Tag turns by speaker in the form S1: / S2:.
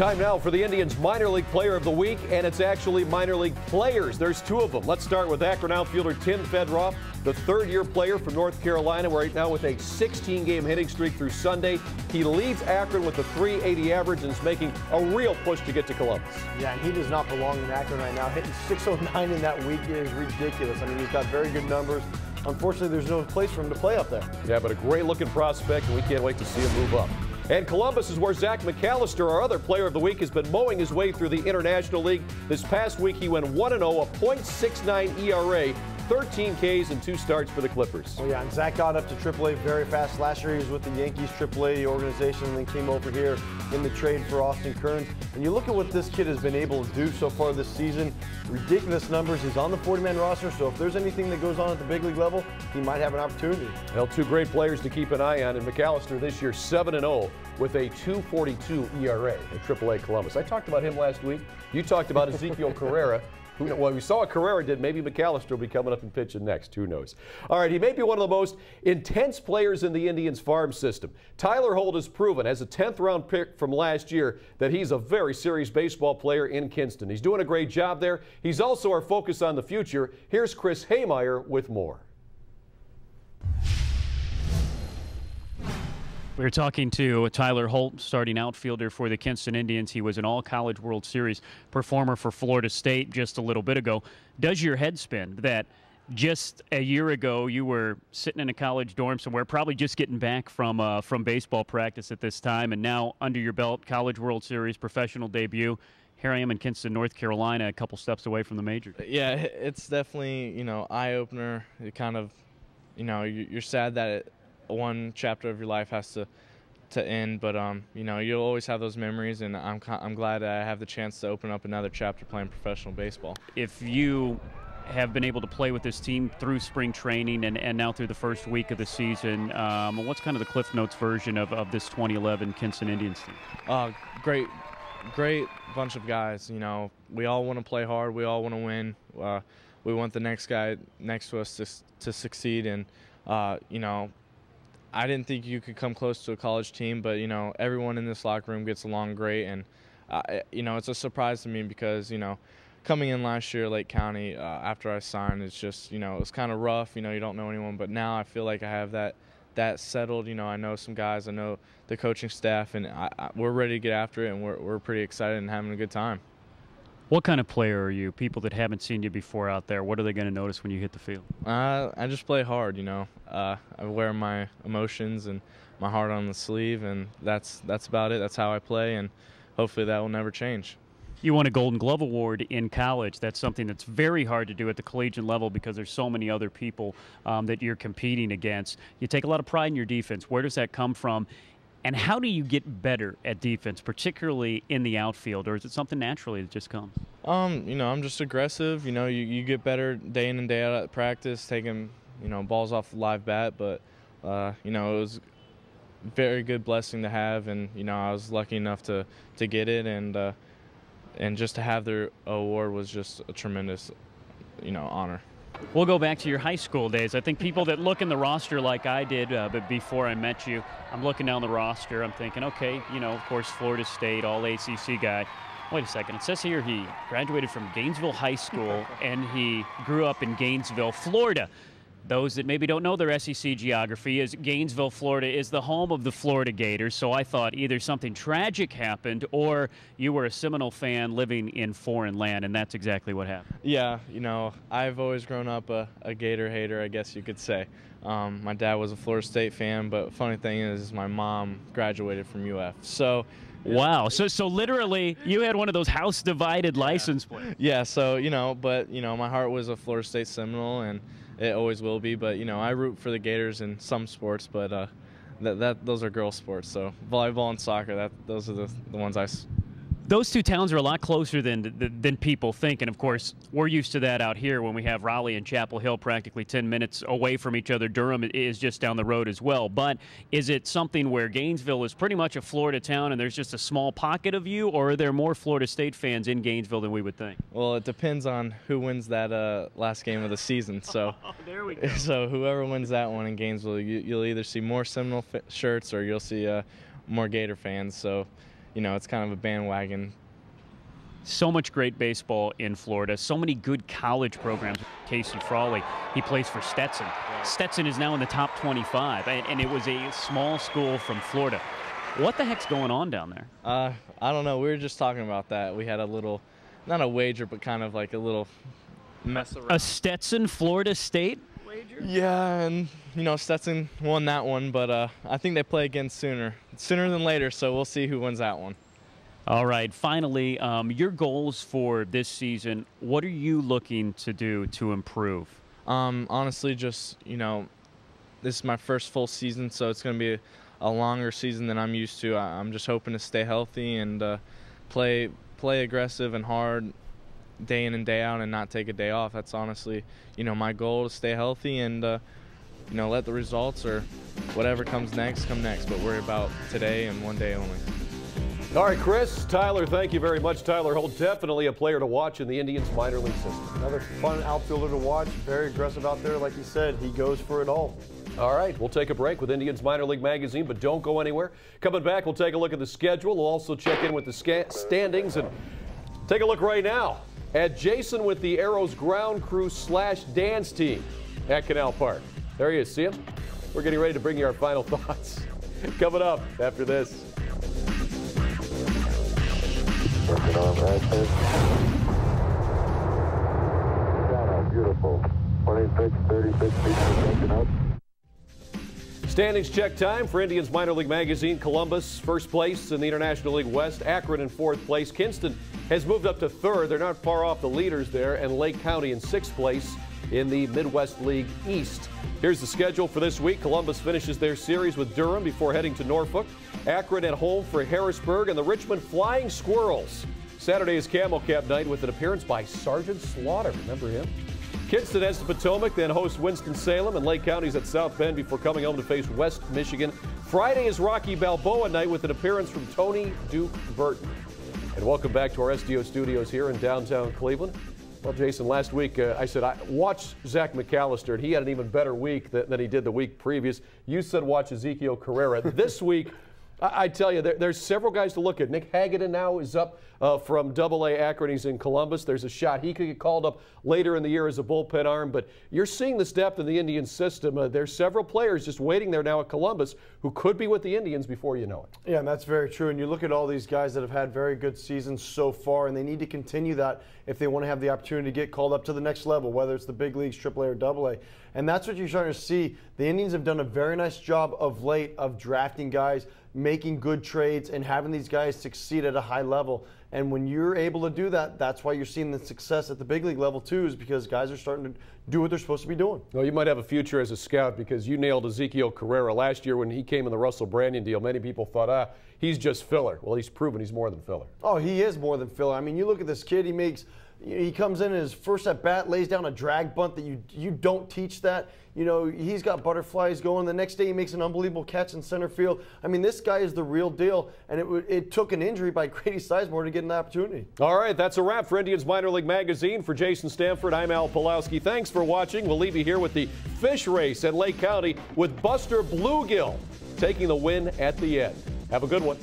S1: Time now for the Indians Minor League Player of the Week, and it's actually minor league players. There's two of them. Let's start with Akron outfielder Tim Fedroff, the third-year player from North Carolina, right now with a 16-game hitting streak through Sunday. He leads Akron with a .380 average and is making a real push to get to Columbus.
S2: Yeah, and he does not belong in Akron right now. Hitting .609 in that week is ridiculous. I mean, he's got very good numbers. Unfortunately, there's no place for him to play up there.
S1: Yeah, but a great-looking prospect, and we can't wait to see him move up. And Columbus is where Zach McAllister, our other player of the week, has been mowing his way through the International League. This past week, he went 1-0, a .69 ERA, 13 Ks and 2 starts for the Clippers.
S2: Oh yeah, and Zach got up to AAA very fast. Last year he was with the Yankees AAA organization and then came over here in the trade for Austin Kearns. And you look at what this kid has been able to do so far this season. Ridiculous numbers. He's on the 40-man roster, so if there's anything that goes on at the big league level, he might have an opportunity.
S1: Well, two great players to keep an eye on, and McAllister this year 7-0 with a .242 ERA at AAA Columbus. I talked about him last week. You talked about Ezekiel Carrera. Well, we saw what Carrera did. Maybe McAllister will be coming up and pitching next. Who knows? All right, he may be one of the most intense players in the Indians farm system. Tyler Holt has proven, as a 10th-round pick from last year, that he's a very serious baseball player in Kinston. He's doing a great job there. He's also our focus on the future. Here's Chris Haymeyer with more.
S3: We were talking to Tyler Holt, starting outfielder for the Kinston Indians. He was an all-college World Series performer for Florida State just a little bit ago. Does your head spin that just a year ago you were sitting in a college dorm somewhere, probably just getting back from baseball practice at this time, and now under your belt, College World Series, professional debut. Here I am in Kinston, North Carolina, a couple steps away from the majors.
S4: Yeah, it's definitely, eye-opener. It kind of, you're sad that one chapter of your life has to end, but you'll always have those memories, and I'm glad that I have the chance to open up another chapter playing professional baseball.
S3: If you have been able to play with this team through spring training and now through the first week of the season, what's kind of the Cliff Notes version of this 2011 Kinston Indians team?
S4: Great bunch of guys. We all want to play hard. We all want to win. We want the next guy next to us to succeed, and I didn't think you could come close to a college team, but, everyone in this locker room gets along great. And, it's a surprise to me because, coming in last year, Lake County, after I signed, it's just, it was kind of rough. You don't know anyone. But now I feel like I have that settled. I know some guys. I know the coaching staff. And we're ready to get after it, and we're pretty excited and having a good time.
S3: What kind of player are you? People that haven't seen you before out there, what are they going to notice when you hit the field?
S4: I just play hard, I wear my emotions and my heart on the sleeve, and that's about it. That's how I play, and hopefully that will never change.
S3: You won a Golden Glove Award in college. That's something that's very hard to do at the collegiate level because there's so many other people that you're competing against. You take a lot of pride in your defense. Where does that come from? And how do you get better at defense, particularly in the outfield, or is it something naturally that just comes?
S4: I'm just aggressive. You get better day in and day out at practice, taking, balls off the live bat. But, it was a very good blessing to have, and, I was lucky enough to get it, and just to have the award was just a tremendous, honor.
S3: We'll go back to your high school days. I think people that look in the roster like I did, but before I met you, I'm looking down the roster. I'm thinking, okay, of course, Florida State, all ACC guy. Wait a second. It says here he graduated from Gainesville High School, and he grew up in Gainesville, Florida. Those that maybe don't know their SEC geography, is Gainesville, Florida is the home of the Florida Gators. So I thought either something tragic happened or you were a Seminole fan living in foreign land, and that's exactly what happened.
S4: Yeah, I've always grown up a Gator hater, I guess you could say. My dad was a Florida State fan, but funny thing is my mom graduated from UF. So
S3: wow. So literally you had one of those house divided license plates.
S4: Yeah, so, but, my heart was a Florida State Seminole, and it always will be. But, I root for the Gators in some sports, but those are girl sports. So volleyball and soccer, those are the ones
S3: Those two towns are a lot closer than people think, and of course we're used to that out here when we have Raleigh and Chapel Hill practically 10 minutes away from each other. Durham is just down the road as well. But is it something where Gainesville is pretty much a Florida town and there's just a small pocket of you, or are there more Florida State fans in Gainesville than we would think?
S4: Well, it depends on who wins that last game of the season. So
S3: there we go.
S4: So whoever wins that one in Gainesville, you'll either see more Seminole shirts or you'll see more Gator fans. So you know, it's kind of a bandwagon.
S3: So much great baseball in Florida. So many good college programs. Casey Frawley, he plays for Stetson.
S4: Right.
S3: Stetson is now in the top 25, and it was a small school from Florida. What the heck's going on down there?
S4: I don't know. We were just talking about that. We had a little, not a wager, but kind of like a little mess around.
S3: A Stetson, Florida State wager?
S4: Yeah, and, you know, Stetson won that one, but I think they play again sooner than later, so we'll see who wins that one.
S3: All right, finally, your goals for this season, what are you looking to do to improve?
S4: Honestly, just, you know, this is my first full season, so it's going to be a longer season than I'm used to. I'm just hoping to stay healthy and play aggressive and hard day in and day out and not take a day off. That's honestly, you know, my goal, to stay healthy and, you know, let the results or whatever comes next come next, but worry about today and one day only.
S1: All right, Chris, Tyler, thank you very much. Tyler Holt, definitely a player to watch in the Indians minor league system.
S2: Another fun outfielder to watch, very aggressive out there. Like you said, he goes for it all.
S1: All right, we'll take a break with Indians Minor League Magazine, but don't go anywhere. Coming back, we'll take a look at the schedule. We'll also check in with the standings and take a look right now at Jason with the Arrows ground crew / dance team at Canal Park. There he is. See him? We're getting ready to bring you our final thoughts. Coming up after this.
S5: Beautiful. 26, 36 feet per up.
S1: Standings check time for Indians Minor League Magazine. Columbus, first place in the International League West. Akron in fourth place. Kinston has moved up to third. They're not far off the leaders there. And Lake County in sixth place in the Midwest League East. Here's the schedule for this week. Columbus finishes their series with Durham before heading to Norfolk. Akron at home for Harrisburg, and the Richmond Flying Squirrels. Saturday is Camel Cap night with an appearance by Sergeant Slaughter. Remember him? Kinston has the Potomac, then hosts Winston-Salem, and Lake County's at South Bend before coming home to face West Michigan. Friday is Rocky Balboa night with an appearance from Tony Duke Burton. And welcome back to our SDO studios here in downtown Cleveland. Well, Jason, last week I said, watch Zach McAllister, and he had an even better week than he did the week previous. You said watch Ezekiel Carrera. This week, I tell you, there's several guys to look at. Nick Hagedorn now is up from AA Akron. He's in Columbus. There's a shot he could get called up later in the year as a bullpen arm. But you're seeing this depth in the Indian system. There's several players just waiting there now at Columbus who could be with the Indians before you know it.
S2: Yeah, and that's very true. And you look at all these guys that have had very good seasons so far, and they need to continue that if they want to have the opportunity to get called up to the next level, whether it's the big leagues, AAA or AA. And that's what you're starting to see. The Indians have done a very nice job of late of drafting guys, making good trades, and having these guys succeed at a high level. And when you're able to do that, that's why you're seeing the success at the big league level too, is because guys are starting to do what they're supposed to be doing.
S1: Well, you might have a future as a scout because you nailed Ezekiel Carrera last year when he came in the Russell Brandon deal. Many people thought, he's just filler. Well, he's proven he's more than filler.
S2: Oh, he is more than filler. I mean, you look at this kid, he comes in his first at bat, lays down a drag bunt that you don't teach that. You know, he's got butterflies going. The next day he makes an unbelievable catch in center field. I mean, this guy is the real deal, and it took an injury by Grady Sizemore to get an opportunity.
S1: All right, that's a wrap for Indians Minor League Magazine. For Jason Stanford, I'm Al Pulowski. Thanks for watching. We'll leave you here with the fish race at Lake County with Buster Bluegill taking the win at the end. Have a good one.